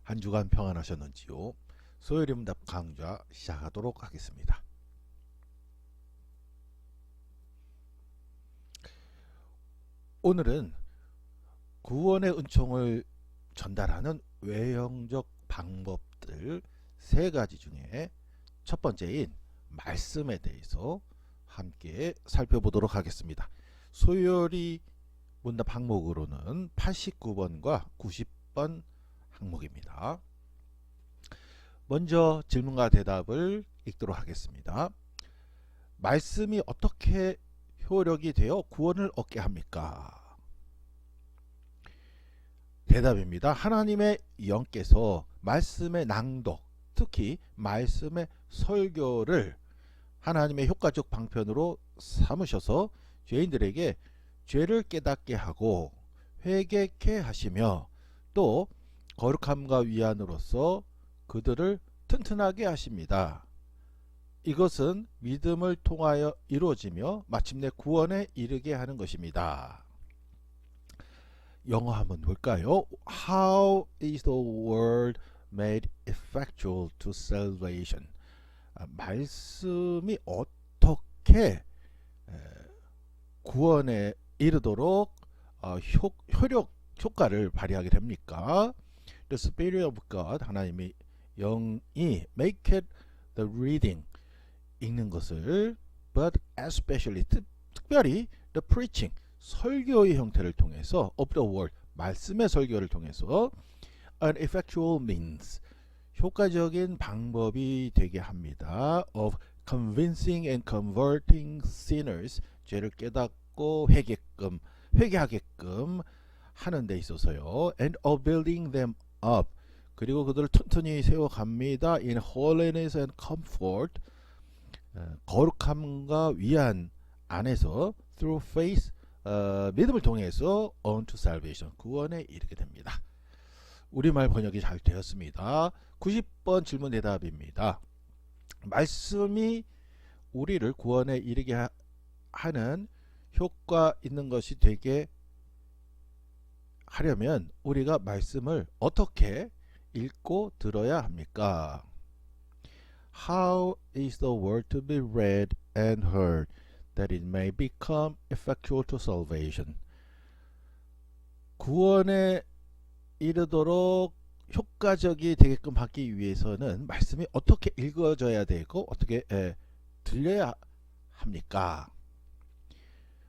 한 주간 평안하셨는지요? 소요리문답 강좌 시작하도록 하겠습니다. 오늘은 구원의 은총을 전달하는 외형적 방법들 세 가지 중에 첫 번째인 말씀에 대해서 함께 살펴보도록 하겠습니다. 소요리 문답 항목으로는 89번과 90번 항목입니다. 먼저 질문과 대답을 읽도록 하겠습니다. 말씀이 어떻게 효력이 되어 구원을 얻게 합니까? 대답입니다. 하나님의 영께서 말씀의 낭독, 특히 말씀의 설교를 하나님의 효과적 방편으로 삼으셔서 죄인들에게 죄를 깨닫게 하고 회개케 하시며 또 거룩함과 위안으로서 그들을 튼튼하게 하십니다. 이것은 믿음을 통하여 이루어지며 마침내 구원에 이르게 하는 것입니다. 영어 한번 볼까요? How is the word made effectual to salvation? 말씀이 어떻게 구원에 이르도록 효과를 발휘하게 됩니까? The Spirit of God, 하나님의 영이 make it the reading, 읽는 것을, but especially, 특별히 the preaching, 설교의 형태를 통해서 of the word, 말씀의 설교를 통해서 an effectual means, 효과적인 방법이 되게 합니다. of convincing and converting sinners, 죄를 깨닫고 회개하게끔 하는 데 있어서요. and of building them up, 그리고 그들을 튼튼히 세워갑니다. in holiness and comfort, 거룩함과 위안 안에서 through faith, 믿음을 통해서 unto salvation, 구원에 이르게 됩니다. 우리말 번역이 잘 되었습니다. 90번 질문 대답입니다. 말씀이 우리를 구원에 이르게 하는 효과 있는 것이 되게 하려면 우리가 말씀을 어떻게 읽고 들어야 합니까? How is the word to be read and heard that it may become effectual to salvation? 구원에 이르도록 효과적이 되게끔 하기 위해서는 말씀이 어떻게 읽어져야 되고 어떻게 들려야 합니까?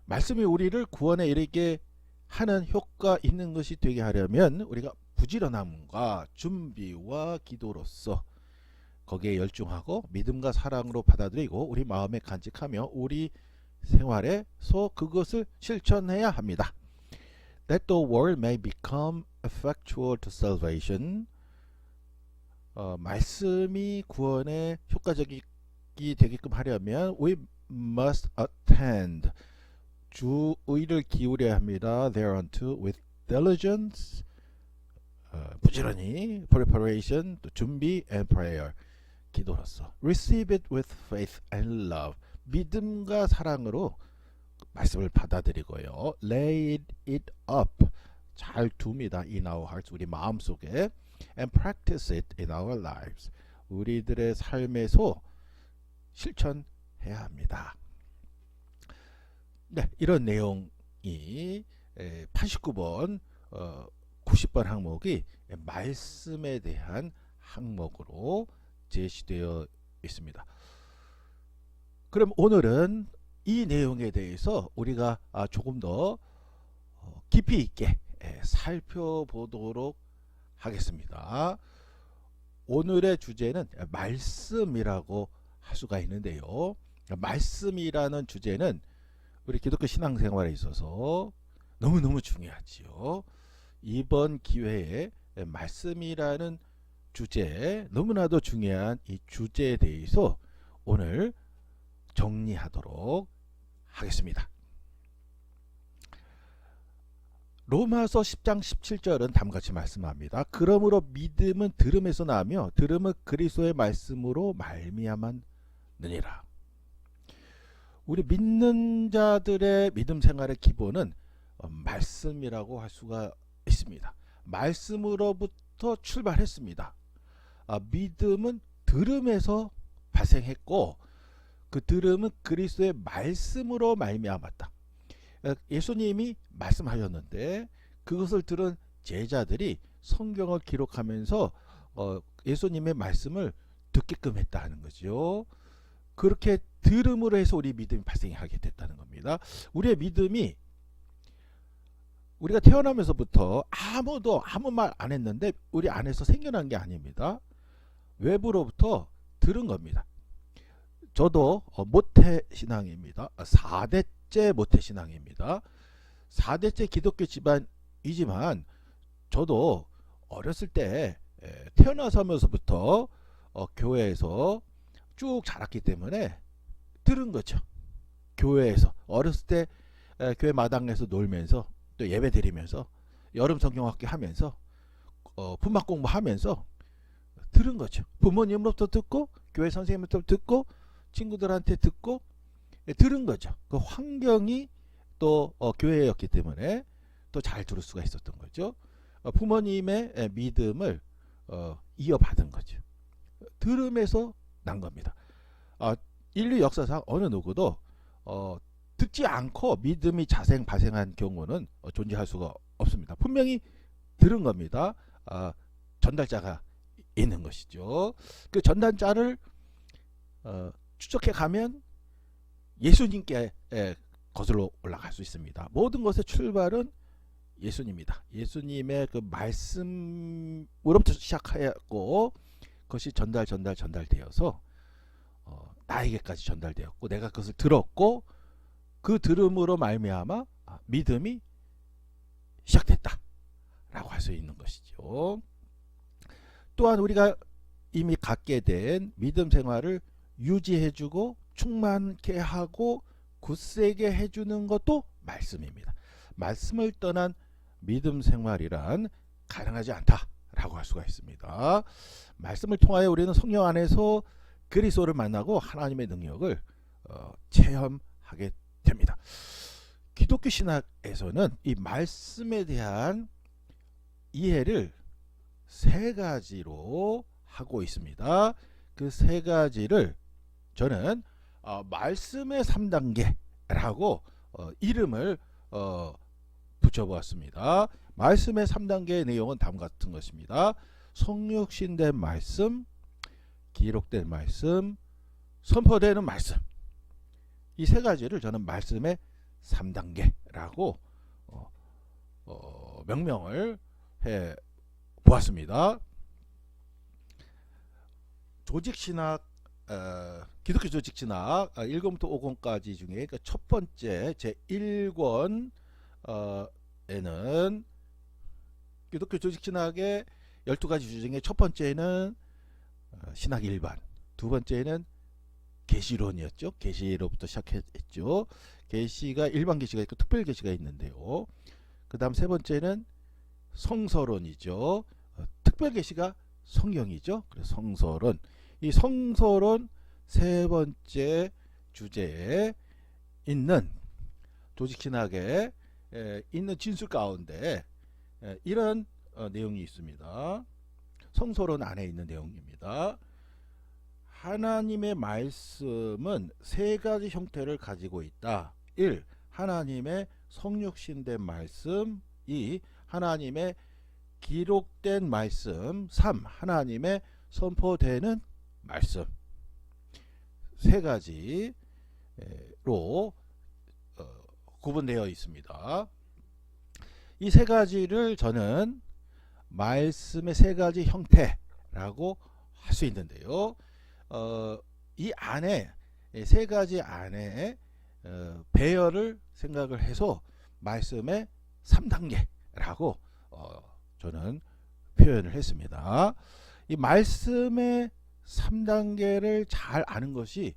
말씀이 우리를 구원에 이르게 하는 효과 있는 것이 되게 하려면 우리가 부지런함과 준비와 기도로서 거기에 열중하고 믿음과 사랑으로 받아들이고 우리 마음에 간직하며 우리 생활에서 그것을 실천해야 합니다. That the word may become effectual to salvation, 말씀이 구원에 효과적이 되게끔 하려면 we must attend, 주의를 기울여야 합니다. thereunto with diligence, 부지런히, preparation, 또 준비, and prayer, 기도로서 receive it with faith and love, 믿음과 사랑으로 말씀을 받아들이고요. lay it up, 잘 둡니다. in our hearts, 우리 마음속에, and practice it in our lives, 우리들의 삶에서 실천해야 합니다. 네, 이런 내용이 89번, 90번 항목이 말씀에 대한 항목으로 제시되어 있습니다. 그럼 오늘은 이 내용에 대해서 우리가 조금 더 깊이 있게 살펴보도록 하겠습니다. 오늘의 주제는 말씀이라고 할 수가 있는데요. 말씀이라는 주제는 우리 기독교 신앙생활에 있어서 너무너무 중요하지요. 이번 기회에 말씀이라는 주제, 너무나도 중요한 이 주제에 대해서 오늘 정리하도록 하겠습니다. 로마서 10장 17절은 다음같이 말씀합니다. 그러므로 믿음은 들음에서 나며 들음은 그리스도의 말씀으로 말미암았느니라. 우리 믿는 자들의 믿음 생활의 기본은 말씀이라고 할 수가 있습니다. 말씀으로부터 믿음으로부터 출발했습니다. 믿음은 들음에서 발생했고 그 들음은 그리스도의 말씀으로 말미암았다. 예수님이 말씀하셨는데 그것을 들은 제자들이 성경을 기록하면서 예수님의 말씀을 듣게끔 했다 하는 거죠. 그렇게 들음으로 해서 우리 믿음이 발생하게 됐다는 겁니다. 우리의 믿음이 우리가 태어나면서부터 아무도 아무 말 안 했는데 우리 안에서 생겨난 게 아닙니다. 외부로부터 들은 겁니다. 저도 모태신앙입니다. 4대째 모태신앙입니다. 4대째 기독교 집안이지만 저도 어렸을 때 태어나서면서부터 교회에서 쭉 자랐기 때문에 들은 거죠. 교회에서 어렸을 때 교회 마당에서 놀면서 또 예배 드리면서 여름 성경학교 하면서 분막 공부하면서 들은 거죠. 부모님으로부터 듣고 교회 선생님부터 듣고 친구들한테 듣고 들은 거죠. 그 환경이 또 교회였기 때문에 또 잘 들을 수가 있었던 거죠. 부모님의 믿음을 이어받은 거죠. 들음에서 난 겁니다. 인류 역사상 어느 누구도 듣지 않고 믿음이 발생한 경우는 존재할 수가 없습니다. 분명히 들은 겁니다. 전달자가 있는 것이죠. 그 전달자를 추적해 가면 예수님께 거슬러 올라갈 수 있습니다. 모든 것의 출발은 예수님입니다. 예수님의 그 말씀으로부터 시작하였고 그것이 전달되어서 나에게까지 전달되었고 내가 그것을 들었고 그 들음으로 말미암아 믿음이 시작됐다 라고 할 수 있는 것이죠. 또한 우리가 이미 갖게 된 믿음 생활을 유지해주고 충만케 하고 굳세게 해주는 것도 말씀입니다. 말씀을 떠난 믿음 생활이란 가능하지 않다라고 할 수가 있습니다. 말씀을 통하여 우리는 성령 안에서 그리스도를 만나고 하나님의 능력을 체험하게 됩니다. 기독교 신학에서는 이 말씀에 대한 이해를 세 가지로 하고 있습니다. 그 세 가지를 저는 말씀의 3단계라고 이름을 붙여보았습니다. 말씀의 3단계의 내용은 다음과 같은 것입니다. 성육신된 말씀, 기록된 말씀, 선포되는 말씀. 이 세 가지를 저는 말씀의 3단계라고 명명을 해 보았습니다. 조직신학, 기독교 조직신학 1권부터 5권까지 중에 그 첫 번째 제1권에는 기독교 조직신학의 12가지 주 중에 첫 번째는 신학 일반, 두 번째는 계시론이었죠. 계시로부터 시작했죠. 계시가 일반 계시가 있고 특별 계시가 있는데요. 그 다음 세 번째는 성서론이죠. 특별 계시가 성경이죠. 그래서 성서론. 이 성서론 세 번째 주제에 있는 조직신학에 있는 진술 가운데 이런 내용이 있습니다. 성서론 안에 있는 내용입니다. 하나님의 말씀은 세 가지 형태를 가지고 있다. 1. 하나님의 성육신된 말씀. 2. 하나님의 기록된 말씀. 3. 하나님의 선포되는 말씀. 세 가지로 구분되어 있습니다. 이 세 가지를 저는 말씀의 세 가지 형태라고 할 수 있는데요. 이 안에 세 가지 안에 배열을 생각을 해서 말씀의 3단계라고 저는 표현을 했습니다. 이 말씀의 3단계를 잘 아는 것이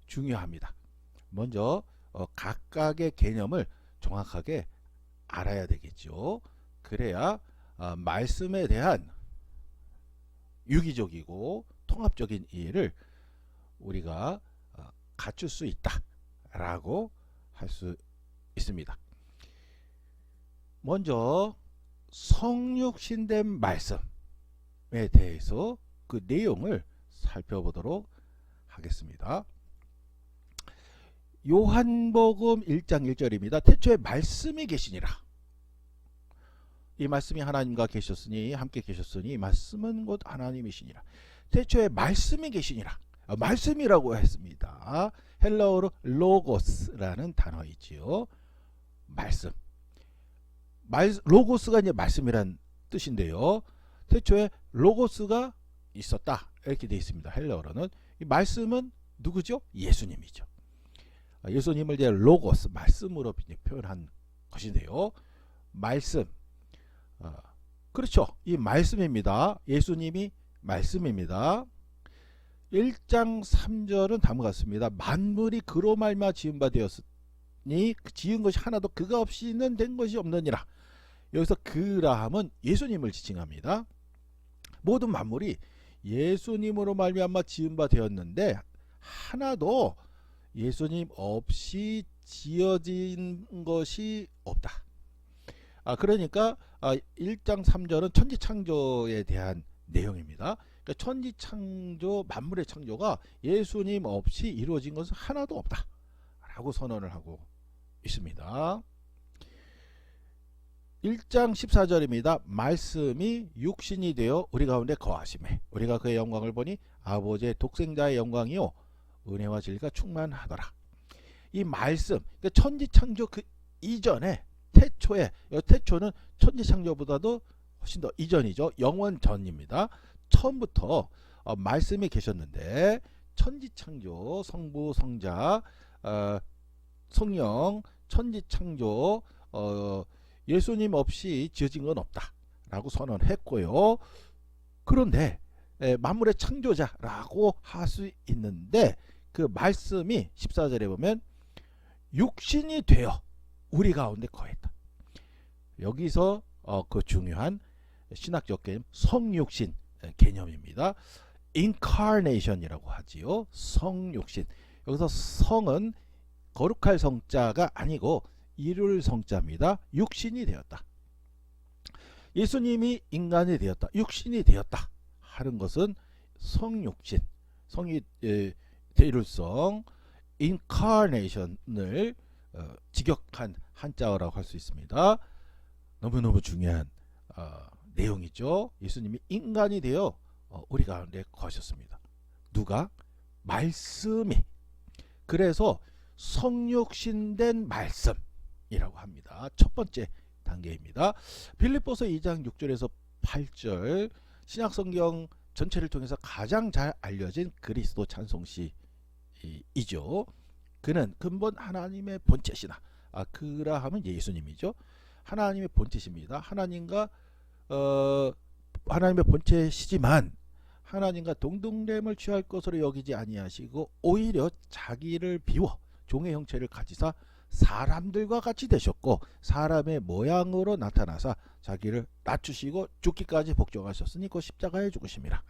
중요합니다. 먼저 각각의 개념을 정확하게 알아야 되겠죠. 그래야 말씀에 대한 유기적이고 통합적인 이해를 우리가 갖출 수 있다라고 할 수 있습니다. 먼저 성육신된 말씀. 대해서 그 내용을 살펴보도록 하겠습니다. 요한복음 1장 1절입니다. 태초에 말씀이 계시니라. 이 말씀이 하나님과 계셨으니 함께 계셨으니 말씀은 곧 하나님이시니라. 태초에 말씀이 계시니라. 말씀이라고 했습니다. 헬라어로 로고스라는 단어이지요. 말씀. 로고스가 이제 말씀이란 뜻인데요. 태초에 로고스가 있었다. 이렇게 되어 있습니다. 헬라어로는. 이 말씀은 누구죠? 예수님이죠. 예수님을 이제 로고스, 말씀으로 표현한 것인데요. 말씀. 그렇죠. 이 말씀입니다. 예수님이 말씀입니다. 1장 3절은 다음과 같습니다. 만물이 그로 말미암아 지은 바 되었으니 지은 것이 하나도 그가 없이는 된 것이 없느니라. 여기서 그라 함은 예수님을 지칭합니다. 모든 만물이 예수님으로 말미암아 지은 바 되었는데 하나도 예수님 없이 지어진 것이 없다. 그러니까 1장 3절은 천지창조에 대한 내용입니다. 그러니까 천지창조, 만물의 창조가 예수님 없이 이루어진 것은 하나도 없다 라고 선언을 하고 있습니다. 1장 14절입니다. 말씀이 육신이 되어 우리 가운데 거하시매 우리가 그의 영광을 보니 아버지의 독생자의 영광이요 은혜와 진리가 충만하더라. 이 말씀, 그러니까 천지창조 그 이전에 태초에, 태초는 천지창조보다도 훨씬 더 이전이죠. 영원 전입니다. 처음부터 말씀이 계셨는데 천지창조, 성부, 성자, 성령, 천지창조, 예수님 없이 지어진 건 없다 라고 선언했고요. 그런데 만물의 창조자라고 할 수 있는데 그 말씀이 14절에 보면 육신이 되어 우리 가운데 거했다. 여기서 그 중요한 신학적 개념 성육신 개념입니다. incarnation이라고 하지요. 성육신. 여기서 성은 거룩할 성자가 아니고 이룰 성자입니다. 육신이 되었다. 예수님이 인간이 되었다. 육신이 되었다 하는 것은 성육신, 성이 대일성 incarnation을 직역한 한자어라고 할 수 있습니다. 너무너무 중요한 내용이죠. 예수님이 인간이 되어 우리 가운데 거하셨습니다. 누가? 말씀이. 그래서 성육신된 말씀이라고 합니다. 첫 번째 단계입니다. 빌립보서 2장 6절에서 8절 신약성경 전체를 통해서 가장 잘 알려진 그리스도 찬송시이죠. 그는 근본 하나님의 본체시나 그라 하면 예수님이죠. 하나님의 본체십니다. 하나님과 하나님의 본체시지만 하나님과 동등됨을 취할 것으로 여기지 아니하시고 오히려 자기를 비워 종의 형체를 가지사 사람들과 같이 되셨고 사람의 모양으로 나타나사 자기를 낮추시고 죽기까지 복종하셨으니 그 십자가에 죽으심이라.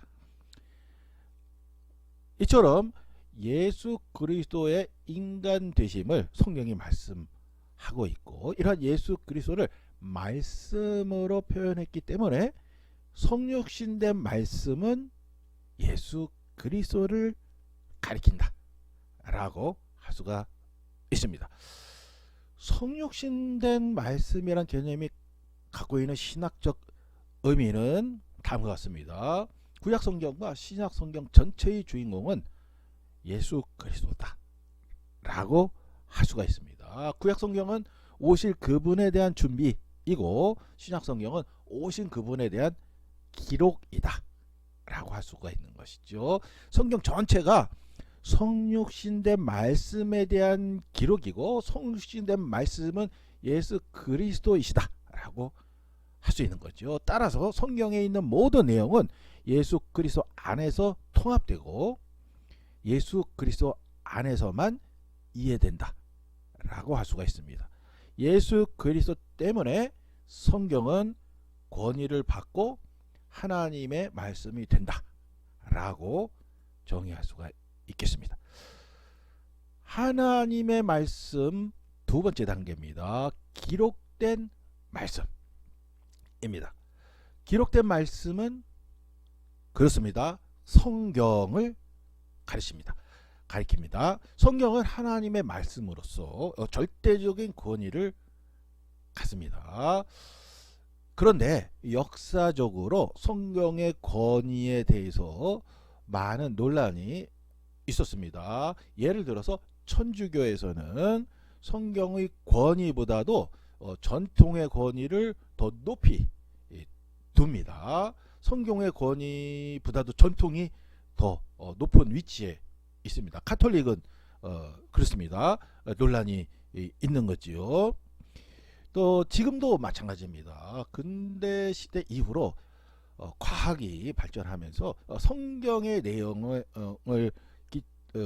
이처럼 예수 그리스도의 인간 되심을 성경이 말씀하고 있고 이러한 예수 그리스도를 말씀으로 표현했기 때문에 성육신된 말씀은 예수 그리스도를 가리킨다 라고 할 수가 있습니다. 성육신된 말씀이란 개념이 갖고 있는 신학적 의미는 다음과 같습니다. 구약성경과 신약성경 전체의 주인공은 예수 그리스도다 라고 할 수가 있습니다. 구약성경은 오실 그분에 대한 준비이고 신약성경은 오신 그분에 대한 기록이다 라고 할 수가 있는 것이죠. 성경 전체가 성육신된 말씀에 대한 기록이고 성육신된 말씀은 예수 그리스도이시다 라고 할 수 있는 거죠. 따라서 성경에 있는 모든 내용은 예수 그리스도 안에서 통합되고 예수 그리스도 안에서만 이해된다 라고 할 수가 있습니다. 예수 그리스도 때문에 성경은 권위를 받고 하나님의 말씀이 된다 라고 정의할 수가 있겠습니다. 하나님의 말씀 두 번째 단계입니다. 기록된 말씀입니다. 기록된 말씀은 그렇습니다. 성경을 가리킵니다. 성경은 하나님의 말씀으로서 절대적인 권위를 갖습니다. 그런데 역사적으로 성경의 권위에 대해서 많은 논란이 있었습니다. 예를 들어서 천주교에서는 성경의 권위보다도 전통의 권위를 더 높이 둡니다. 성경의 권위보다도 전통이 더 높은 위치에 있습니다. 가톨릭은 그렇습니다. 논란이 있는 거지요. 또 지금도 마찬가지입니다. 근대 시대 이후로 과학이 발전하면서 성경의 내용을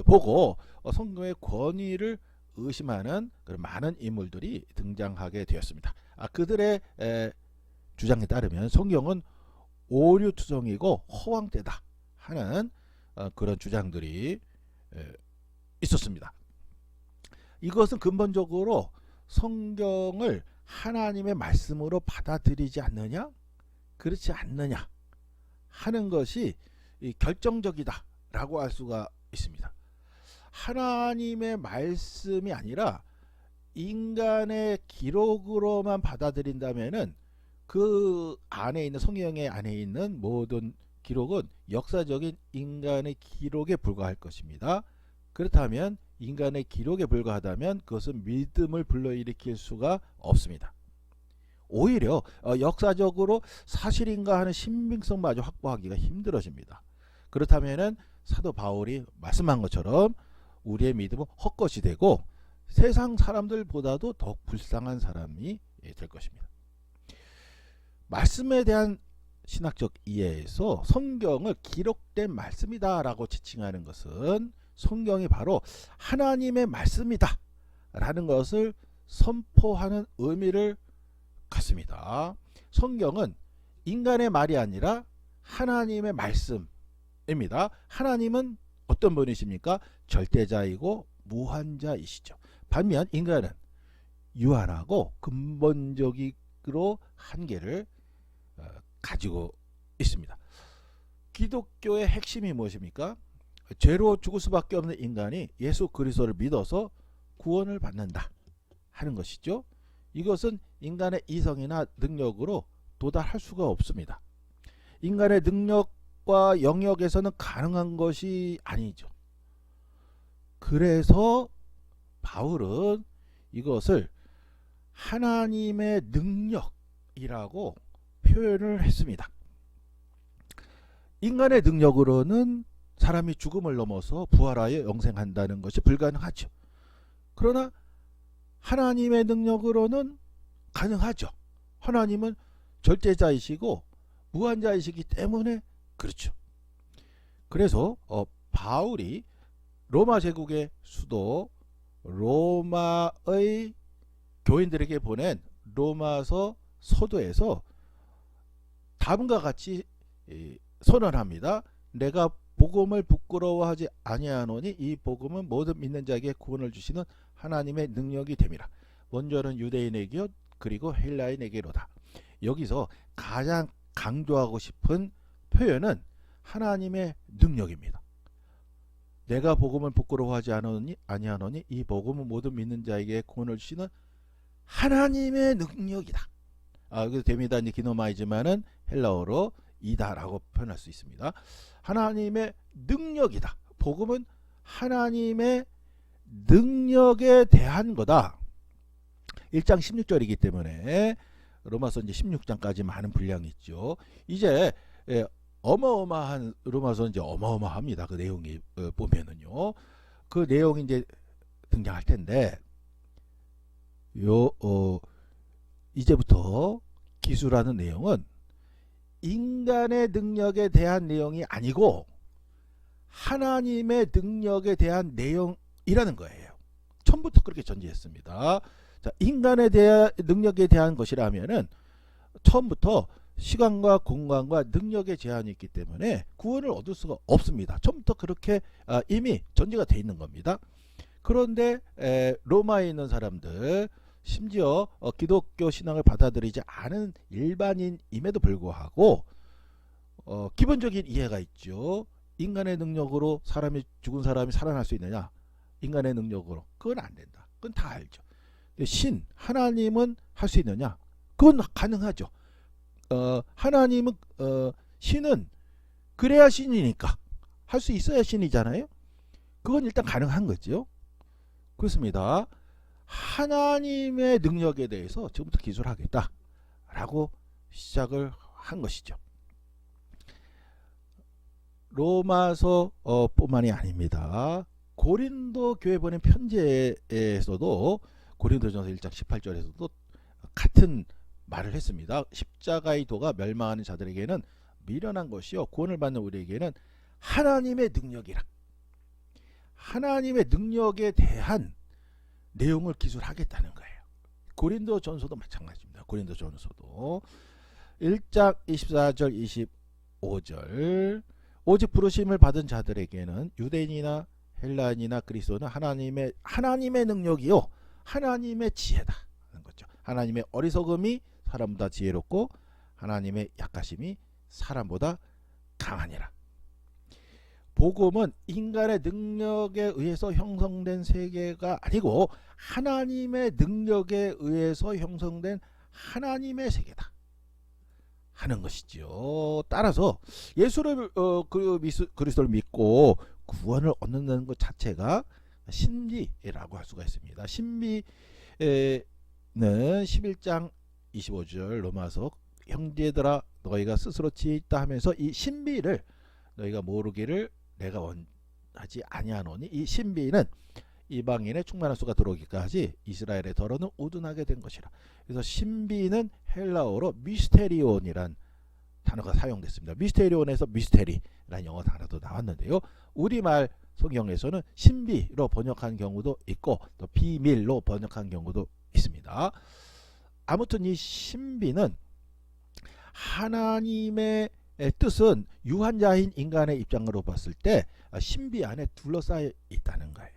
보고 성경의 권위를 의심하는 그런 많은 인물들이 등장하게 되었습니다. 그들의 주장에 따르면 성경은 오류투성이고 허황되다 하는 그런 주장들이 있었습니다. 이것은 근본적으로 성경을 하나님의 말씀으로 받아들이지 않느냐, 그렇지 않느냐 하는 것이 결정적이다 라고 할 수가 있습니다. 하나님의 말씀이 아니라 인간의 기록으로만 받아들인다면은 그 안에 있는 성경의 안에 있는 모든 기록은 역사적인 인간의 기록에 불과할 것입니다. 그렇다면 인간의 기록에 불과하다면 그것은 믿음을 불러일으킬 수가 없습니다. 오히려 역사적으로 사실인가 하는 신빙성마저 확보하기가 힘들어집니다. 그렇다면 사도 바울이 말씀한 것처럼 우리의 믿음은 헛것이 되고 세상 사람들보다도 더욱 불쌍한 사람이 될 것입니다. 말씀에 대한 신학적 이해에서 성경을 기록된 말씀이다 라고 지칭하는 것은 성경이 바로 하나님의 말씀이다 라는 것을 선포하는 의미를 갖습니다. 성경은 인간의 말이 아니라 하나님의 말씀입니다. 하나님은 어떤 분이십니까? 절대자이고 무한자이시죠. 반면 인간은 유한하고 근본적으로 한계를 가지고 있습니다. 기독교의 핵심이 무엇입니까? 죄로 죽을 수밖에 없는 인간이 예수 그리스도를 믿어서 구원을 받는다 하는 것이죠. 이것은 인간의 이성이나 능력으로 도달할 수가 없습니다. 인간의 능력과 영역에서는 가능한 것이 아니죠. 그래서 바울은 이것을 하나님의 능력이라고 표현을 했습니다. 인간의 능력으로는 사람이 죽음을 넘어서 부활하여 영생한다는 것이 불가능하죠. 그러나 하나님의 능력으로는 가능하죠. 하나님은 절대자이시고 무한자이시기 때문에 그렇죠. 그래서 바울이 로마 제국의 수도 로마의 교인들에게 보낸 로마서 서도에서 다음과 같이 선언합니다. 내가 복음을 부끄러워하지 아니하노니 이 복음은 모든 믿는 자에게 구원을 주시는 하나님의 능력이 됨이라. 먼저는 유대인에게요 그리고 헬라인에게로다. 여기서 가장 강조하고 싶은 표현은 하나님의 능력입니다. 내가 복음을 부끄러워하지 아니하노니 이 복음은 모든 믿는 자에게 구원을 주시는 하나님의 능력이다. 그래서 됩니다. 이제 기노마이지만은 헬라어로 이다라고 표현할 수 있습니다. 하나님의 능력이다. 복음은 하나님의 능력에 대한 거다. 1장 16절이기 때문에 로마서 이제 16장까지 많은 분량이 있죠. 이제 어마어마한 로마서 이제 어마어마합니다. 그 내용이 보면은요. 그 내용이 이제 등장할 텐데 이제부터 기술하는 내용은 인간의 능력에 대한 내용이 아니고 하나님의 능력에 대한 내용이라는 거예요. 처음부터 그렇게 전제했습니다. 자, 인간에 대한 능력에 대한 것이라면은 처음부터 시간과 공간과 능력의 제한이 있기 때문에 구원을 얻을 수가 없습니다. 처음부터 그렇게 이미 전제가 돼 있는 겁니다. 그런데 로마에 있는 사람들, 심지어 기독교 신앙을 받아들이지 않은 일반인임에도 불구하고 기본적인 이해가 있죠. 인간의 능력으로 죽은 사람이 살아날 수 있느냐? 인간의 능력으로 그건 안 된다. 그건 다 알죠. 신 하나님은 할 수 있느냐? 그건 가능하죠. 하나님은 신은 그래야 신이니까 할 수 있어야 신이잖아요. 그건 일단 가능한 거죠. 그렇습니다. 하나님의 능력에 대해서 지금부터 기술하겠다 라고 시작을 한 것이죠. 로마서 뿐만이 아닙니다. 고린도 교회 보낸 편지에서도 고린도전서 1장 18절에서도 같은 말을 했습니다. 십자가의 도가 멸망하는 자들에게는 미련한 것이요 구원을 받는 우리에게는 하나님의 능력이라. 하나님의 능력에 대한 내용을 기술하겠다는 거예요. 고린도전서도 마찬가지입니다. 고린도전서도 1장 24절 25절 오직 부르심을 받은 자들에게는 유대인이나 헬라인이나 그리스도는 하나님의 능력이요 하나님의 지혜다 하는 거죠. 하나님의 어리석음이 사람보다 지혜롭고 하나님의 약하심이 사람보다 강하니라. 복음은 인간의 능력에 의해서 형성된 세계가 아니고 하나님의 능력에 의해서 형성된 하나님의 세계다 하는 것이죠. 따라서 예수를 그리스도를 믿고 구원을 얻는다는 것 자체가 신비라고 할 수가 있습니다. 신비는 11장 25절 로마서 형제들아 너희가 스스로 지혜 있다 하면서 이 신비를 너희가 모르기를 내가 원하지 아니하노니 이 신비는 이방인의 충만한 수가 들어오기까지 이스라엘의 더러는 우둔하게 된 것이라. 그래서 신비는 헬라어로 미스테리온이란 단어가 사용됐습니다. 미스테리온에서 미스테리라는 영어 단어도 나왔는데요. 우리말 성경에서는 신비로 번역한 경우도 있고 또 비밀로 번역한 경우도 있습니다. 아무튼 이 신비는 하나님의 뜻은 유한자인 인간의 입장으로 봤을 때 신비 안에 둘러싸여 있다는 거예요.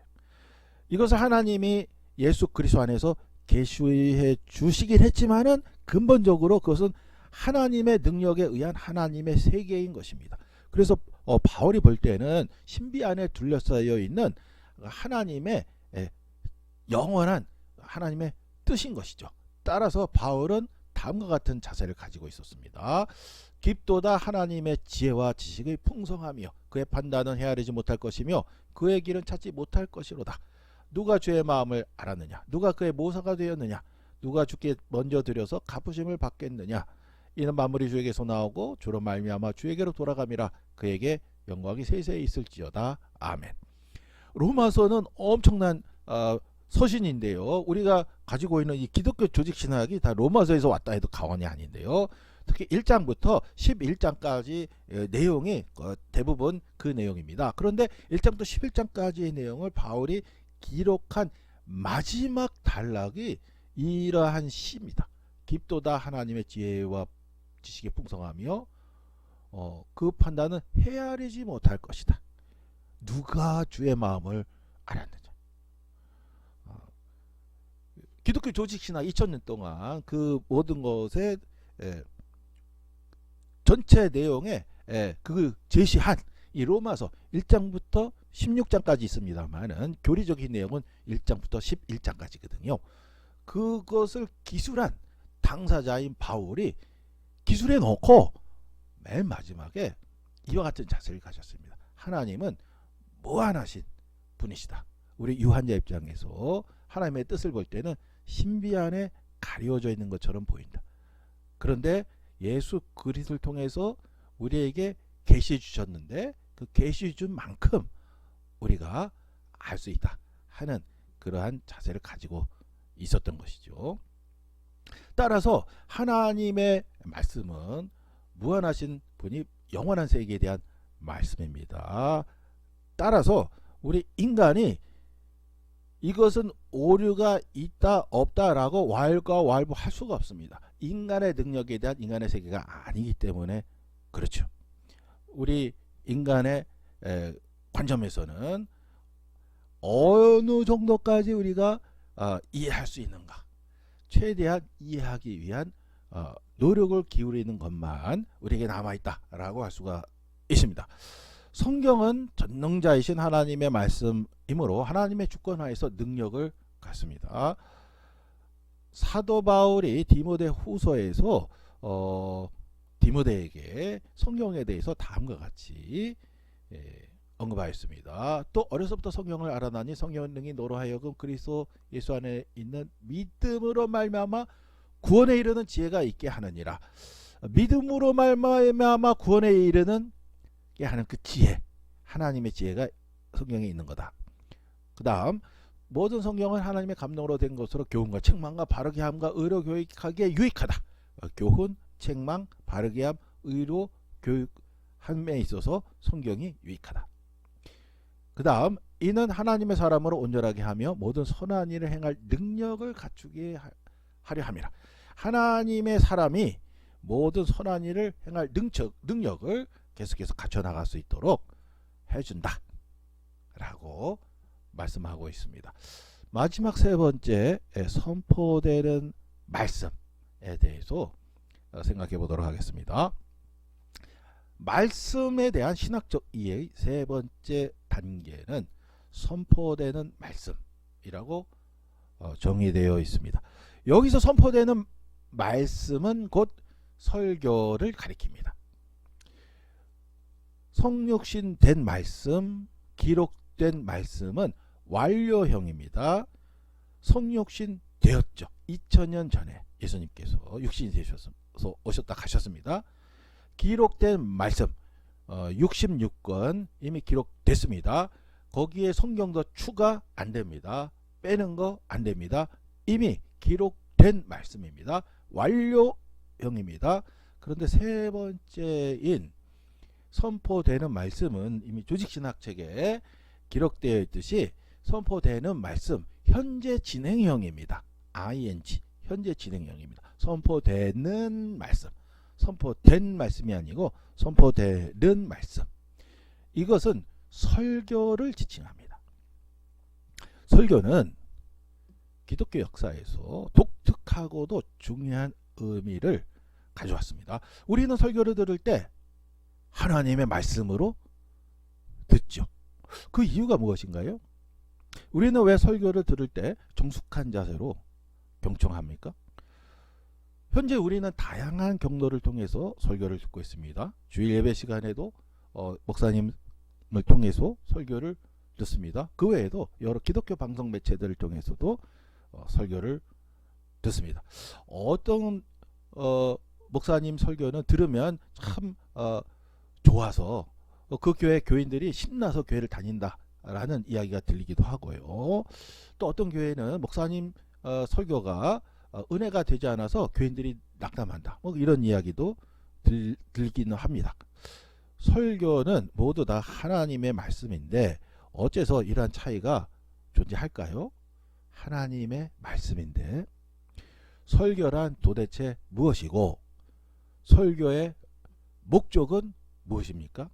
이것을 하나님이 예수 그리스도 안에서 계시해 주시긴 했지만은 근본적으로 그것은 하나님의 능력에 의한 하나님의 세계인 것입니다. 그래서 바울이 볼 때는 신비 안에 둘러싸여 있는 하나님의 영원한 하나님의 뜻인 것이죠. 따라서 바울은 다음과 같은 자세를 가지고 있었습니다. 깊도다 하나님의 지혜와 지식의 풍성하며 그의 판단은 헤아리지 못할 것이며 그의 길은 찾지 못할 것이로다. 누가 주의 마음을 알았느냐? 누가 그의 모사가 되었느냐? 누가 주께 먼저 드려서 갚으심을 받겠느냐? 이는 만물이 주에게서 나오고 주로 말미암아 주에게로 돌아감이라. 그에게 영광이 세세히 있을지어다. 아멘. 로마서는 엄청난 서신인데요. 우리가 가지고 있는 이 기독교 조직 신학이 다 로마서에서 왔다 해도 과언이 아닌데요. 특히 1장부터 11장까지 내용이 대부분 그 내용입니다. 그런데 1장부터 11장까지의 내용을 바울이 기록한 마지막 단락이 이러한 시입니다. 깊도다 하나님의 지혜와 지식의 풍성하며 그 판단은 헤아리지 못할 것이다. 누가 주의 마음을 알았느냐. 기독교 조직신학 2000년 동안 그 모든 것에 전체 내용에 그 제시한 이 로마서 1장부터 16장까지 있습니다만은 교리적인 내용은 1장부터 11장까지거든요. 그것을 기술한 당사자인 바울이 기술해 놓고 맨 마지막에 이와 같은 자세를 가졌습니다. 하나님은 무한하신 분이시다. 우리 유한자 입장에서 하나님의 뜻을 볼 때는 신비 안에 가려져 있는 것처럼 보인다. 그런데 예수 그리스도를 통해서 우리에게 계시 주셨는데 그 계시 준 만큼 우리가 알 수 있다 하는 그러한 자세를 가지고 있었던 것이죠. 따라서 하나님의 말씀은 무한하신 분이 영원한 세계에 대한 말씀입니다. 따라서 우리 인간이 이것은 오류가 있다 없다라고 왈가왈부할 수가 없습니다. 인간의 능력에 대한 인간의 세계가 아니기 때문에 그렇죠. 우리 인간의 관점에서는 어느 정도까지 우리가 이해할 수 있는가, 최대한 이해하기 위한 노력을 기울이는 것만 우리에게 남아있다라고 할 수가 있습니다. 성경은 전능자이신 하나님의 말씀이므로 하나님의 주권하에서 능력을 갖습니다. 사도 바울이 디모데 후서에서 디모데에게 성경에 대해서 다음과 같이 언급하였습니다. 또 어려서부터 성경을 알아나니 성령의 능이 너로 하여금 그리스도 예수 안에 있는 믿음으로 말미암아 구원에 이르는 지혜가 있게 하느니라. 믿음으로 말미암아 구원에 이르는 게 하는 그 지혜, 하나님의 지혜가 성경에 있는 거다. 그 다음 모든 성경은 하나님의 감동으로 된 것으로 교훈과 책망과 바르게 함과 의로 교육하기에 유익하다. 교훈, 책망, 바르게 함, 의로 교육함에 있어서 성경이 유익하다. 그 다음 이는 하나님의 사람으로 온전하게 하며 모든 선한 일을 행할 능력을 갖추게 하려 함이라. 하나님의 사람이 모든 선한 일을 행할 능력을 계속해서 갖춰나갈 수 있도록 해준다 라고 말씀하고 있습니다. 마지막 세 번째 선포되는 말씀에 대해서 생각해 보도록 하겠습니다. 말씀에 대한 신학적 이해의 세 번째 단계는 선포되는 말씀이라고 정의되어 있습니다. 여기서 선포되는 말씀은 곧 설교를 가리킵니다. 성육신 된 말씀, 기록된 말씀은 완료형입니다. 성육신 되었죠. 2000년 전에 예수님께서 육신이 되셔서 오셨다 가셨습니다. 기록된 말씀 66권 이미 기록됐습니다. 거기에 성경도 추가 안 됩니다. 빼는 거 안 됩니다. 이미 기록된 말씀입니다. 완료형입니다. 그런데 세 번째인 선포되는 말씀은 이미 조직신학책에 기록되어 있듯이 선포되는 말씀 현재 진행형입니다. ing 현재 진행형입니다. 선포되는 말씀, 선포된 말씀이 아니고 선포되는 말씀. 이것은 설교를 지칭합니다. 설교는 기독교 역사에서 독특하고도 중요한 의미를 가져왔습니다. 우리는 설교를 들을 때 하나님의 말씀으로 듣죠. 그 이유가 무엇인가요? 우리는 왜 설교를 들을 때 정숙한 자세로 경청합니까? 현재 우리는 다양한 경로를 통해서 설교를 듣고 있습니다. 주일 예배 시간에도 목사님을 통해서 설교를 듣습니다. 그 외에도 여러 기독교 방송 매체들을 통해서도 설교를 듣습니다. 어떤 목사님 설교는 들으면 참 좋아서 그 교회 교인들이 신나서 교회를 다닌다라는 이야기가 들리기도 하고요. 또 어떤 교회는 목사님 설교가 은혜가 되지 않아서 교인들이 낙담한다. 뭐 이런 이야기도 들기는 합니다. 설교는 모두 다 하나님의 말씀인데 어째서 이러한 차이가 존재할까요? 하나님의 말씀인데 설교란 도대체 무엇이고 설교의 목적은 무엇입니까?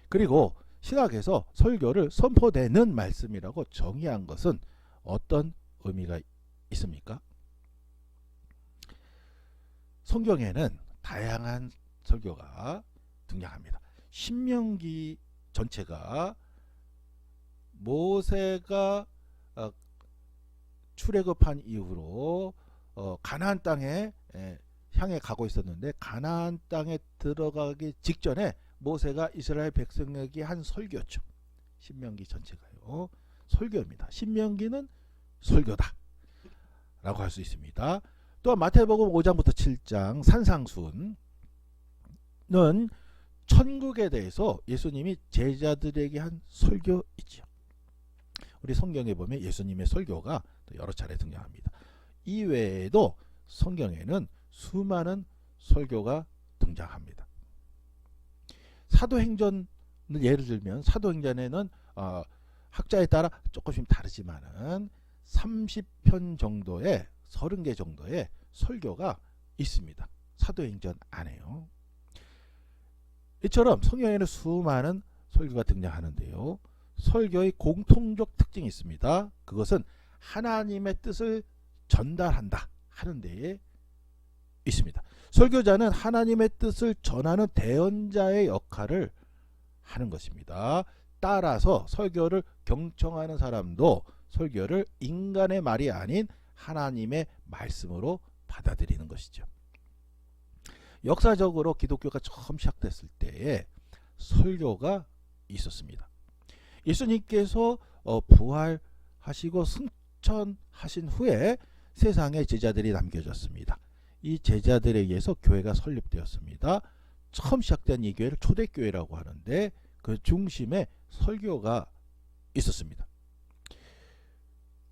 그리고 신학에서 설교를 선포되는 말씀이라고 정의한 것은 어떤 의미가 있습니까? 성경에는 다양한 설교가 등장합니다. 신명기 전체가 모세가 출애굽한 이후로 가나안 땅에 향해 가고 있었는데 가나안 땅에 들어가기 직전에 모세가 이스라엘 백성에게 한 설교죠. 신명기 전체가요. 설교입니다. 신명기는 설교다 라고 할 수 있습니다. 또한 마태복음 5장부터 7장 산상순은 천국에 대해서 예수님이 제자들에게 한 설교이죠. 우리 성경에 보면 예수님의 설교가 여러 차례 등장합니다. 이외에도 성경에는 수많은 설교가 등장합니다. 사도행전을 예를 들면 사도행전에는 학자에 따라 조금씩 다르지만은 30편 정도의 30개 정도의 설교가 있습니다. 사도행전 안에요. 이처럼 성경에는 수많은 설교가 등장하는데요. 설교의 공통적 특징이 있습니다. 그것은 하나님의 뜻을 전달한다 하는 데에 있습니다. 설교자는 하나님의 뜻을 전하는 대언자의 역할을 하는 것입니다. 따라서 설교를 경청하는 사람도 설교를 인간의 말이 아닌 하나님의 말씀으로 받아들이는 것이죠. 역사적으로 기독교가 처음 시작됐을 때에 설교가 있었습니다. 예수님께서 부활하시고 승천하신 후에 세상에 제자들이 남겨졌습니다. 이 제자들에 의해서 교회가 설립되었습니다. 처음 시작된 이 교회를 초대교회라고 하는데 그 중심에 설교가 있었습니다.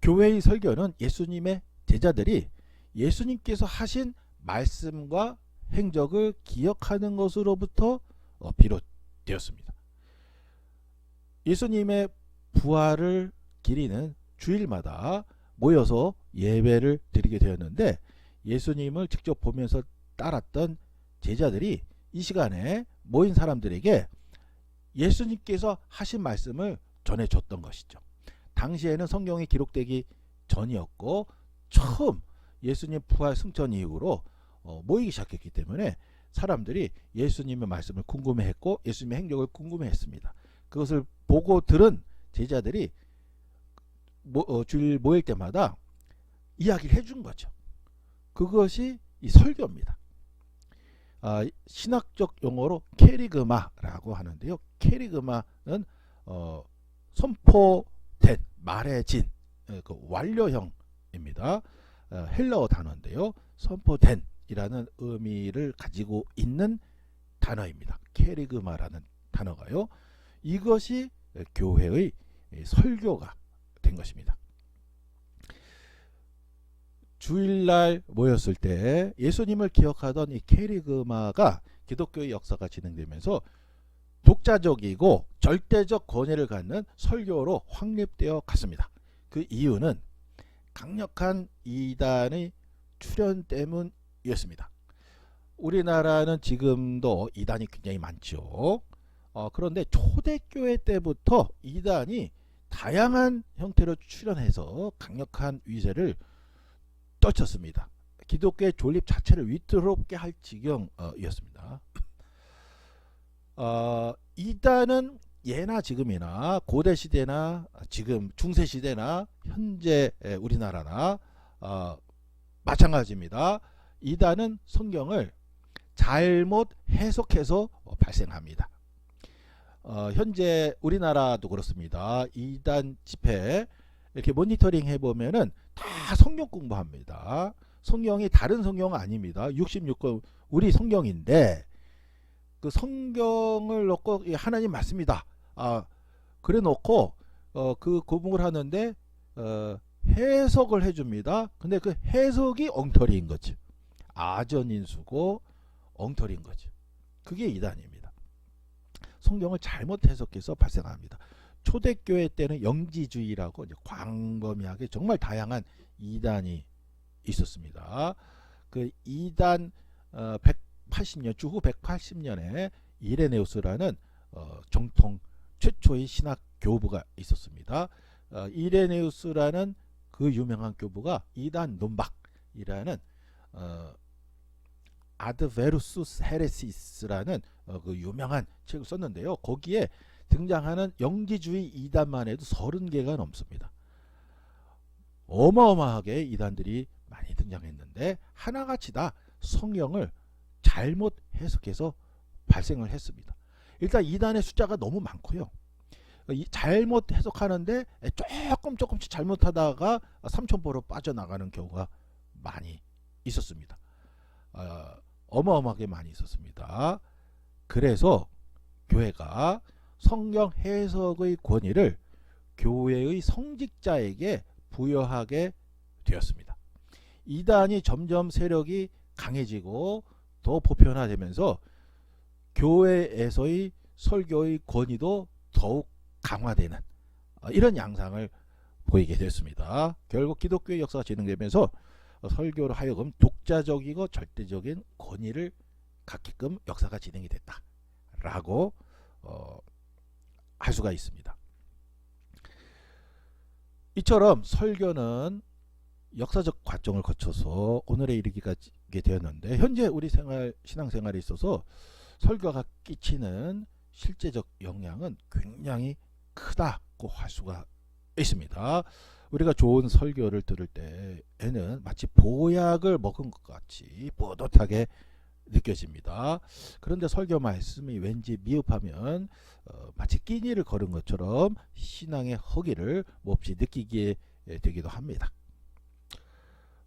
교회의 설교는 예수님의 제자들이 예수님께서 하신 말씀과 행적을 기억하는 것으로부터 비롯되었습니다. 예수님의 부활을 기리는 주일마다 모여서 예배를 드리게 되었는데 예수님을 직접 보면서 따랐던 제자들이 이 시간에 모인 사람들에게 예수님께서 하신 말씀을 전해줬던 것이죠. 당시에는 성경이 기록되기 전이었고 처음 예수님 부활 승천 이후로 모이기 시작했기 때문에 사람들이 예수님의 말씀을 궁금해했고 예수님의 행적을 궁금해했습니다. 그것을 보고 들은 제자들이 주일 모일 때마다 이야기를 해준 거죠. 그것이 이 설교입니다. 신학적 용어로 캐리그마라고 하는데요. 캐리그마는 선포된, 말해진 그 완료형입니다. 헬라어 단어인데요. 선포된 이라는 의미를 가지고 있는 단어입니다. 캐리그마라는 단어가요. 이것이 교회의 설교가 된 것입니다. 주일날 모였을 때 예수님을 기억하던 이 캐리그마가 기독교의 역사가 진행되면서 독자적이고 절대적 권위를 갖는 설교로 확립되어 갔습니다. 그 이유는 강력한 이단의 출현 때문이었습니다. 우리나라는 지금도 이단이 굉장히 많죠. 그런데 초대교회 때부터 이단이 다양한 형태로 출현해서 강력한 위세를 떨쳤습니다. 기독교의 존립 자체를 위태롭게 할 지경이었습니다. 이단은 예나 지금이나 고대시대나 지금 중세시대나 현재 우리나라나 마찬가지입니다. 이단은 성경을 잘못 해석해서 발생합니다. 현재 우리나라도 그렇습니다. 이단 집회 이렇게 모니터링 해보면은 다 성경 공부합니다. 성경이 다른 성경은 아닙니다. 66권 우리 성경인데 그 성경을 놓고 하나님 말씀이다. 그래 놓고 그 공부를 하는데 해석을 해줍니다. 근데 그 해석이 엉터리인 거죠. 아전인수고 엉터리인 거죠. 그게 이단입니다. 성경을 잘못 해석해서 발생합니다. 초대교회 때는 영지주의라고 이제 광범위하게 정말 다양한 이단이 있었습니다. 그 이단 180년 주후 180년에 이레네우스라는 정통 최초의 신학 교부가 있었습니다. 이레네우스라는 그 유명한 교부가 이단 논박이라는 아드베루수스 헤레시스라는 그 유명한 책을 썼는데요. 거기에 등장하는 영지주의 이단만 해도 30개가 넘습니다. 어마어마하게 이단들이 많이 등장했는데 하나같이 다 성경을 잘못 해석해서 발생을 했습니다. 일단 이단의 숫자가 너무 많고요. 잘못 해석하는데 조금씩 잘못하다가 삼천포로 빠져나가는 경우가 많이 있었습니다. 어마어마하게 많이 있었습니다. 그래서 교회가 성경 해석의 권위를 교회의 성직자에게 부여하게 되었습니다. 이단이 점점 세력이 강해지고 더 보편화되면서 교회에서의 설교의 권위도 더욱 강화되는 이런 양상을 보이게 됐습니다. 결국 기독교의 역사가 진행되면서 설교로 하여금 독자적이고 절대적인 권위를 갖게끔 역사가 진행이 됐다라고 할 수가 있습니다. 이처럼 설교는 역사적 과정을 거쳐서 오늘에 이르기까지 되었는데, 현재 우리 신앙생활에 있어서 설교가 끼치는 실제적 영향은 굉장히 크다고 할 수가 있습니다. 우리가 좋은 설교를 들을 때에는 마치 보약을 먹은 것 같이 뿌듯하게 느껴집니다. 그런데 설교 말씀이 왠지 미흡하면 마치 끼니를 걸은 것처럼 신앙의 허기를 몹시 느끼게 되기도 합니다.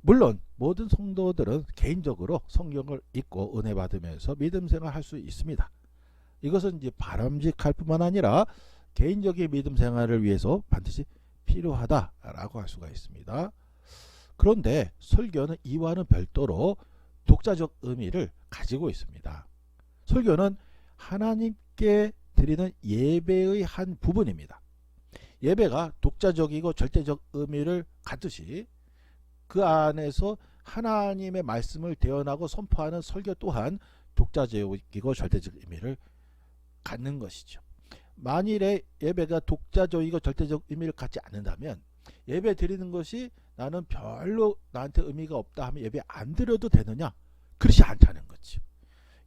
물론 모든 성도들은 개인적으로 성경을 읽고 은혜 받으면서 믿음 생활할 수 있습니다. 이것은 이제 바람직할 뿐만 아니라 개인적인 믿음 생활을 위해서 반드시 필요하다라고 할 수가 있습니다. 그런데 설교는 이와는 별도로 독자적 의미를 가지고 있습니다. 설교는 하나님께 드리는 예배의 한 부분입니다. 예배가 독자적이고 절대적 의미를 갖듯이 그 안에서 하나님의 말씀을 대언하고 선포하는 설교 또한 독자적이고 절대적 의미를 갖는 것이죠. 만일에 예배가 독자적이고 절대적 의미를 갖지 않는다면 예배 드리는 것이 나는 별로 나한테 의미가 없다 하면 예배 안 드려도 되느냐? 그렇지 않다는 거죠.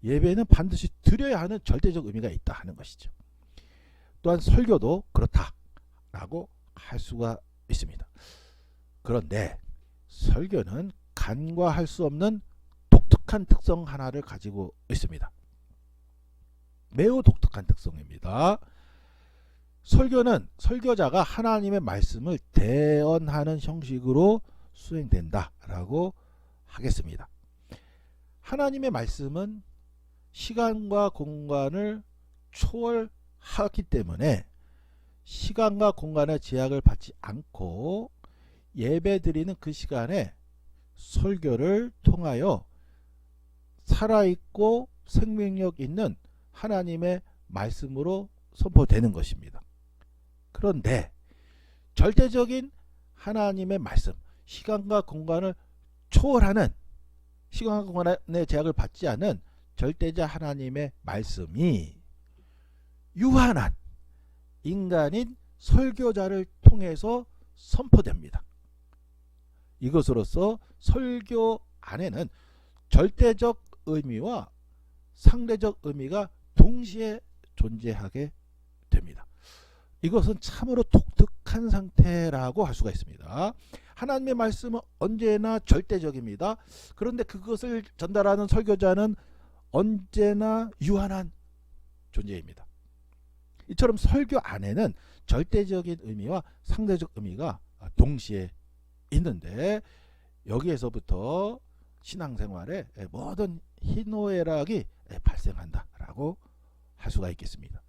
예배는 반드시 드려야 하는 절대적 의미가 있다 하는 것이죠. 또한 설교도 그렇다라고 할 수가 있습니다. 그런데 설교는 간과할 수 없는 독특한 특성 하나를 가지고 있습니다. 매우 독특한 특성입니다. 설교는 설교자가 하나님의 말씀을 대언하는 형식으로 수행된다라고 하겠습니다. 하나님의 말씀은 시간과 공간을 초월하기 때문에 시간과 공간의 제약을 받지 않고 예배드리는 그 시간에 설교를 통하여 살아있고 생명력 있는 하나님의 말씀으로 선포되는 것입니다. 그런데 절대적인 하나님의 말씀, 시간과 공간을 초월하는, 시간과 공간의 제약을 받지 않은 절대자 하나님의 말씀이 유한한 인간인 설교자를 통해서 선포됩니다. 이것으로써 설교 안에는 절대적 의미와 상대적 의미가 동시에 존재하게 됩니다. 이것은 참으로 독특한 상태라고 할 수가 있습니다. 하나님의 말씀은 언제나 절대적입니다. 그런데 그것을 전달하는 설교자는 언제나 유한한 존재입니다. 이처럼 설교 안에는 절대적인 의미와 상대적 의미가 동시에 있는데, 여기에서부터 신앙생활에 모든 희노애락이 발생한다라고 할 수가 있겠습니다.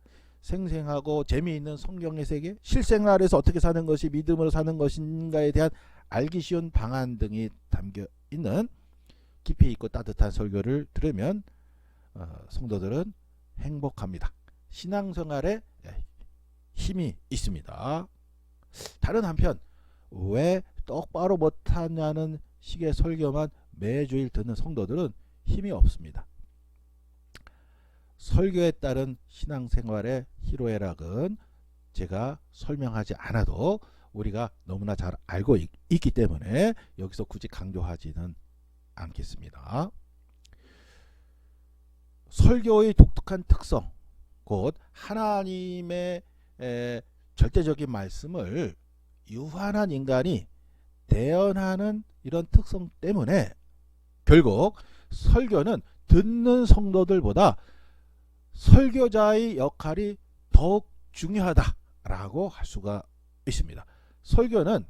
생생하고 재미있는 성경의 세계, 실생활에서 어떻게 사는 것이 믿음으로 사는 것인가에 대한 알기 쉬운 방안 등이 담겨 있는 깊이 있고 따뜻한 설교를 들으면 성도들은 행복합니다. 신앙생활에 힘이 있습니다. 다른 한편 왜 똑바로 못하냐는 식의 설교만 매주일 듣는 성도들은 힘이 없습니다. 설교에 따른 신앙생활의 희로애락은 제가 설명하지 않아도 우리가 너무나 잘 알고 있기 때문에 여기서 굳이 강조하지는 않겠습니다. 설교의 독특한 특성, 곧 하나님의 절대적인 말씀을 유한한 인간이 대언하는 이런 특성 때문에 결국 설교는 듣는 성도들보다 설교자의 역할이 더욱 중요하다라고 할 수가 있습니다. 설교는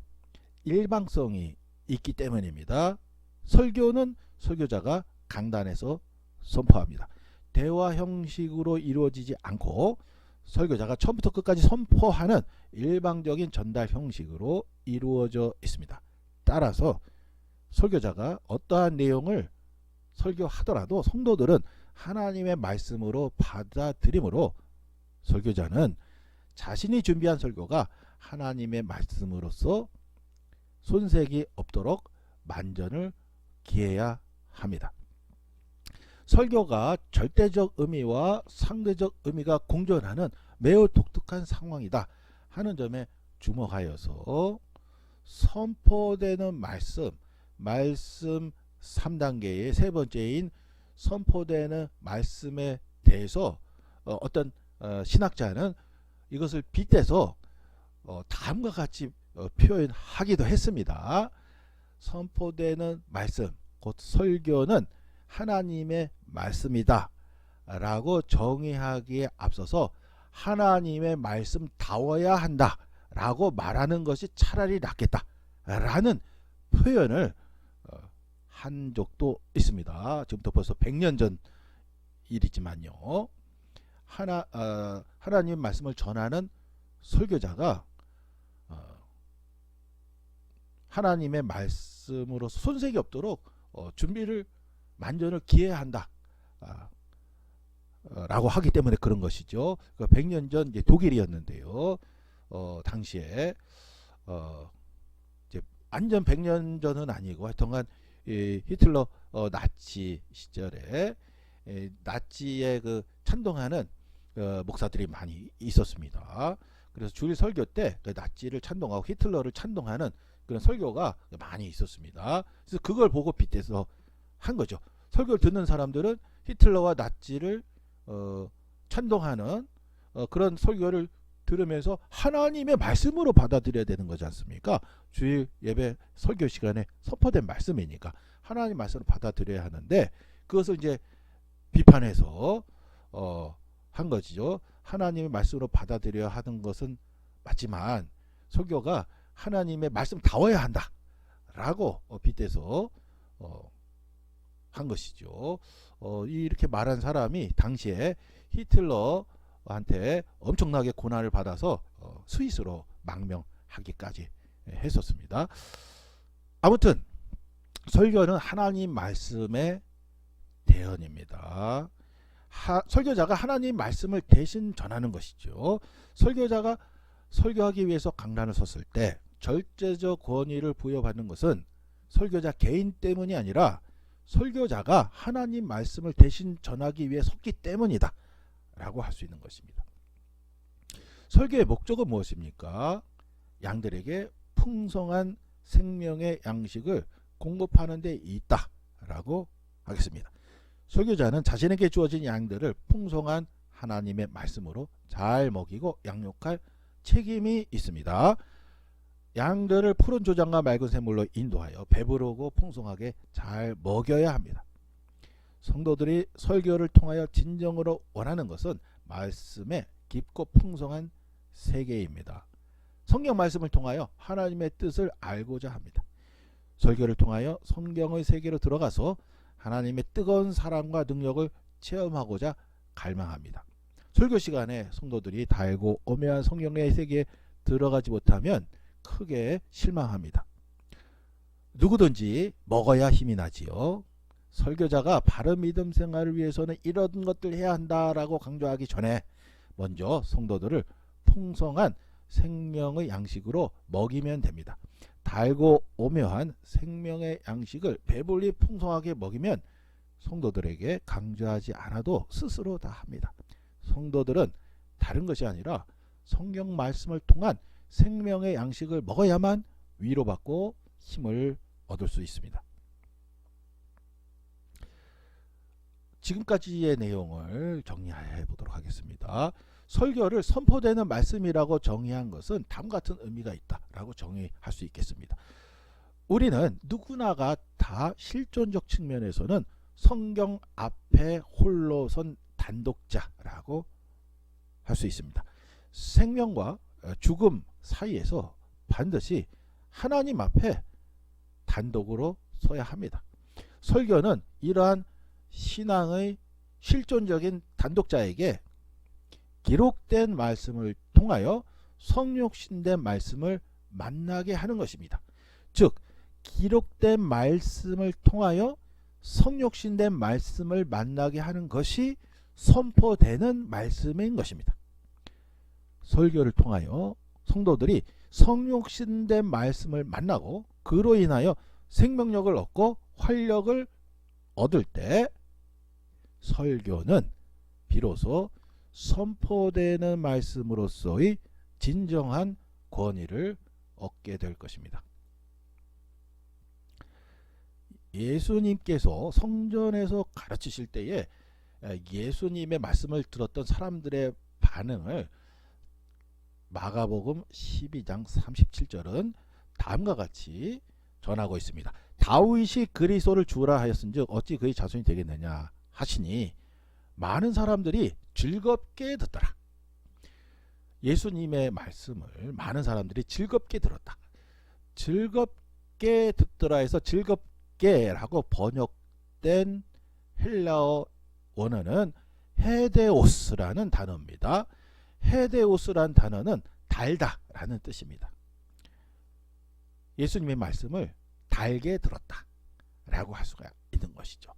일방성이 있기 때문입니다. 설교는 설교자가 강단에서 선포합니다. 대화 형식으로 이루어지지 않고 설교자가 처음부터 끝까지 선포하는 일방적인 전달 형식으로 이루어져 있습니다. 따라서 설교자가 어떠한 내용을 설교하더라도 성도들은 하나님의 말씀으로 받아들이므로 설교자는 자신이 준비한 설교가 하나님의 말씀으로서 손색이 없도록 만전을 기해야 합니다. 설교가 절대적 의미와 상대적 의미가 공존하는 매우 독특한 상황이다 하는 점에 주목하여서 선포되는 말씀 3단계의 세 번째인 선포되는 말씀에 대해서 어떤 신학자는 이것을 빗대서 다음과 같이 표현하기도 했습니다. 선포되는 말씀, 곧 설교는 하나님의 말씀이다 라고 정의하기에 앞서서 하나님의 말씀다워야 한다 라고 말하는 것이 차라리 낫겠다 라는 표현을 한 적도 있습니다. 지금부터 벌써 100년 전 일이지만요. 하나님 말씀을 전하는 설교자가 하나님의 말씀으로 손색이 없도록 준비를 만전을 기해야 한다 라고 하기 때문에 그런 것이죠. 100년 전 이제 독일이었는데요. 당시에 이제 완전 100년 전은 아니고 하여튼간 히틀러 나치 시절에 나치에 찬동하는 목사들이 많이 있었습니다. 그래서 주일 설교 때 나치를 찬동하고 히틀러를 찬동하는 그런 설교가 많이 있었습니다. 그래서 그걸 보고 빗대서 한 거죠. 설교를 듣는 사람들은 히틀러와 나치를 찬동하는 그런 설교를 들으면서 하나님의 말씀으로 받아들여야 되는 거지 않습니까? 주일 예배 설교 시간에 선포된 말씀이니까 하나님 말씀으로 받아들여야 하는데 그것을 이제 비판해서 한 거죠. 하나님의 말씀으로 받아들여야 하는 것은 맞지만 설교가 하나님의 말씀다워야 한다 라고 빗대서 한 것이죠. 이렇게 말한 사람이 당시에 히틀러한테 엄청나게 고난을 받아서 스위스로 망명하기까지 했었습니다. 아무튼 설교는 하나님 말씀의 대언입니다. 설교자가 하나님 말씀을 대신 전하는 것이죠. 설교자가 설교하기 위해서 강단을 섰을 때 절대적 권위를 부여받는 것은 설교자 개인 때문이 아니라 설교자가 하나님 말씀을 대신 전하기 위해 섰기 때문이다 라고 할 수 있는 것입니다. 설교의 목적은 무엇입니까? 양들에게 풍성한 생명의 양식을 공급하는 데 있다 라고 하겠습니다. 설교자는 자신에게 주어진 양들을 풍성한 하나님의 말씀으로 잘 먹이고 양육할 책임이 있습니다. 양들을 푸른 조장과 맑은 샘물로 인도하여 배부르고 풍성하게 잘 먹여야 합니다. 성도들이 설교를 통하여 진정으로 원하는 것은 말씀의 깊고 풍성한 세계입니다. 성경 말씀을 통하여 하나님의 뜻을 알고자 합니다. 설교를 통하여 성경의 세계로 들어가서 하나님의 뜨거운 사랑과 능력을 체험하고자 갈망합니다. 설교 시간에 성도들이 달고 오묘한 성경의 세계에 들어가지 못하면 크게 실망합니다. 누구든지 먹어야 힘이 나지요. 설교자가 바른 믿음 생활을 위해서는 이런 것들 해야 한다라고 강조하기 전에 먼저 성도들을 풍성한 생명의 양식으로 먹이면 됩니다. 달고 오묘한 생명의 양식을 배불리 풍성하게 먹이면 성도들에게 강조하지 않아도 스스로 다 합니다. 성도들은 다른 것이 아니라 성경 말씀을 통한 생명의 양식을 먹어야만 위로받고 힘을 얻을 수 있습니다. 지금까지의 내용을 정리해 보도록 하겠습니다. 설교를 선포되는 말씀이라고 정의한 것은 다음과 같은 의미가 있다라고 정의할 수 있겠습니다. 우리는 누구나가 다 실존적 측면에서는 성경 앞에 홀로 선 단독자라고 할 수 있습니다. 생명과 죽음 사이에서 반드시 하나님 앞에 단독으로 서야 합니다. 설교는 이러한 신앙의 실존적인 단독자에게 기록된 말씀을 통하여 성육신된 말씀을 만나게 하는 것입니다. 즉 기록된 말씀을 통하여 성육신된 말씀을 만나게 하는 것이 선포되는 말씀인 것입니다. 설교를 통하여 성도들이 성육신된 말씀을 만나고 그로 인하여 생명력을 얻고 활력을 얻을 때 설교는 비로소 선포되는 말씀으로서의 진정한 권위를 얻게 될 것입니다. 예수님께서 성전에서 가르치실 때에 예수님의 말씀을 들었던 사람들의 반응을 마가복음 12장 37절은 다음과 같이 전하고 있습니다. 다윗이 그리스도를 주라 하였은즉 어찌 그의 자손이 되겠느냐 하시니 많은 사람들이 즐겁게 듣더라. 예수님의 말씀을 많은 사람들이 즐겁게 들었다. 즐겁게 듣더라 해서 즐겁게라고 번역된 헬라어 원어는 헤데오스라는 단어입니다. 헤데오스라는 단어는 달다라는 뜻입니다. 예수님의 말씀을 달게 들었다 라고 할 수가 있는 것이죠.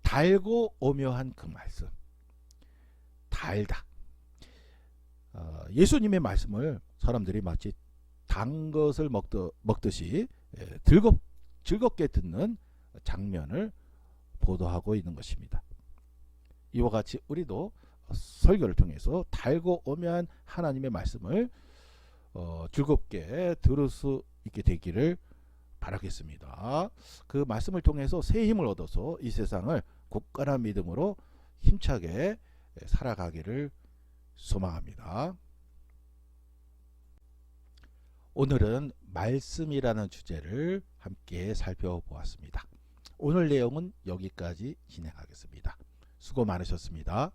달고 오묘한 그 말씀, 달다. 예수님의 말씀을 사람들이 마치 단 것을 먹듯이 즐겁게 듣는 장면을 보도하고 있는 것입니다. 이와 같이 우리도 설교를 통해서 달고 오묘한 하나님의 말씀을 즐겁게 들을 수 있게 되기를 바라겠습니다. 그 말씀을 통해서 새 힘을 얻어서 이 세상을 굳건한 믿음으로 힘차게 살아가기를 소망합니다. 오늘은 말씀이라는 주제를 함께 살펴보았습니다. 오늘 내용은 여기까지 진행하겠습니다. 수고 많으셨습니다.